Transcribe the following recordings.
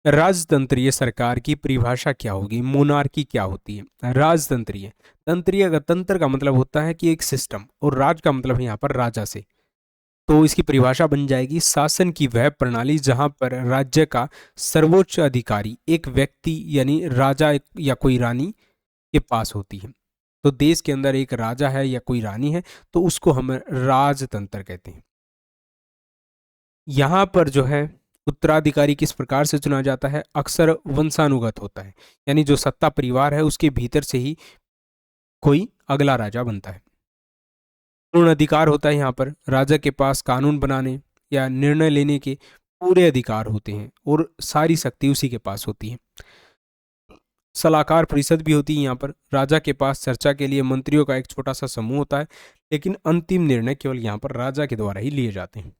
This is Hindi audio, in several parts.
राजतंत्रीय सरकार की परिभाषा क्या होगी? मोनार्की क्या होती है? राजतंत्रीय, तंत्रीय का तंत्र का मतलब होता है कि एक सिस्टम, और राज का मतलब यहाँ पर राजा से। तो इसकी परिभाषा बन जाएगी शासन की वह प्रणाली जहां पर राज्य का सर्वोच्च अधिकारी एक व्यक्ति यानी राजा या कोई रानी के पास होती है। तो देश के अंदर एक राजा है या कोई रानी है तो उसको हम राजतंत्र कहते हैं। यहाँ पर जो है उत्तराधिकारी किस प्रकार से चुना जाता है? अक्सर वंशानुगत होता है, यानी जो सत्ता परिवार है उसके भीतर से ही कोई अगला राजा बनता है। पूर्ण अधिकार होता है यहाँ पर, राजा के पास कानून बनाने या निर्णय लेने के पूरे अधिकार होते हैं और सारी शक्ति उसी के पास होती है। सलाहकार परिषद भी होती है यहाँ पर, राजा के पास चर्चा के लिए मंत्रियों का एक छोटा सा समूह होता है, लेकिन अंतिम निर्णय केवल यहाँ पर राजा के द्वारा ही लिए जाते हैं।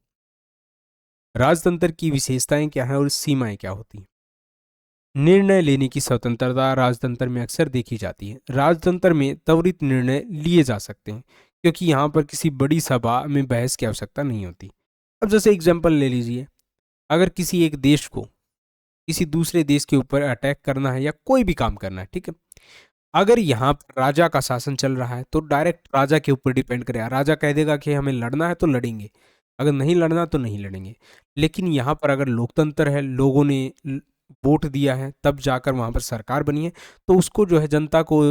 राजतंत्र की विशेषताएं क्या है और सीमाएं क्या होती हैं? निर्णय लेने की स्वतंत्रता राजतंत्र में अक्सर देखी जाती है। राजतंत्र में त्वरित निर्णय लिए जा सकते हैं क्योंकि यहाँ पर किसी बड़ी सभा में बहस की आवश्यकता नहीं होती। अब जैसे एग्जाम्पल ले लीजिए, अगर किसी एक देश को किसी दूसरे देश के ऊपर अटैक करना है या कोई भी काम करना है, ठीक है, अगर यहाँ पर राजा का शासन चल रहा है तो डायरेक्ट राजा के ऊपर डिपेंड करेगा। राजा कह देगा कि हमें लड़ना है तो लड़ेंगे, अगर नहीं लड़ना तो नहीं लड़ेंगे। लेकिन यहाँ पर अगर लोकतंत्र है, लोगों ने वोट दिया है तब जाकर वहाँ पर सरकार बनी है, तो उसको जो है जनता को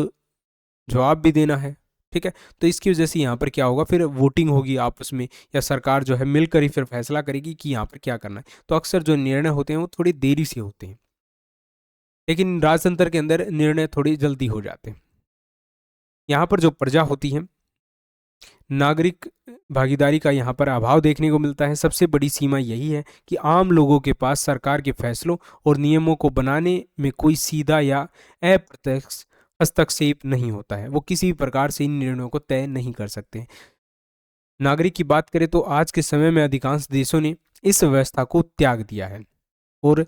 जवाब भी देना है, ठीक है। तो इसकी वजह से यहाँ पर क्या होगा, फिर वोटिंग होगी आपस में, या सरकार जो है मिलकर ही फिर फैसला करेगी कि यहाँ पर क्या करना है। तो अक्सर जो निर्णय होते हैं वो थोड़ी देरी से होते हैं, लेकिन राजतंत्र के अंदर निर्णय थोड़ी जल्दी हो जाते हैं। यहाँ पर जो प्रजा होती है, नागरिक भागीदारी का यहाँ पर अभाव देखने को मिलता है। सबसे बड़ी सीमा यही है कि आम लोगों के पास सरकार के फैसलों और नियमों को बनाने में कोई सीधा या अप्रत्यक्ष हस्तक्षेप नहीं होता है। वो किसी भी प्रकार से इन निर्णयों को तय नहीं कर सकते। नागरिक की बात करें तो आज के समय में अधिकांश देशों ने इस व्यवस्था को त्याग दिया है और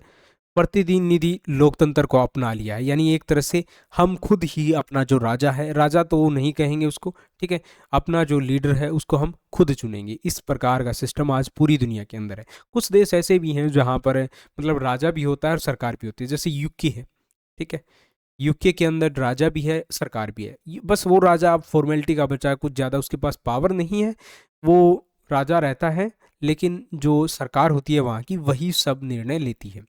प्रतिनिधि लोकतंत्र को अपना लिया है। यानी एक तरह से हम खुद ही अपना जो राजा है, राजा तो वो नहीं कहेंगे उसको, ठीक है, अपना जो लीडर है उसको हम खुद चुनेंगे। इस प्रकार का सिस्टम आज पूरी दुनिया के अंदर है। कुछ देश ऐसे भी हैं जहाँ पर मतलब राजा भी होता है और सरकार भी होती है, जैसे यूके है, ठीक है। यूके के अंदर राजा भी है, सरकार भी है। बस वो राजा अब फॉर्मेलिटी का बचा है, कुछ ज़्यादा उसके पास पावर नहीं है, वो राजा रहता है, लेकिन जो सरकार होती है वहाँ की वही सब निर्णय लेती है।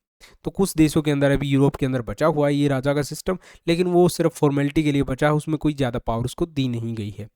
तो कुछ देशों के अंदर, अभी यूरोप के अंदर बचा हुआ है ये राजा का सिस्टम, लेकिन वो सिर्फ फॉर्मेलिटी के लिए बचा है, उसमें कोई ज़्यादा पावर उसको दी नहीं गई है।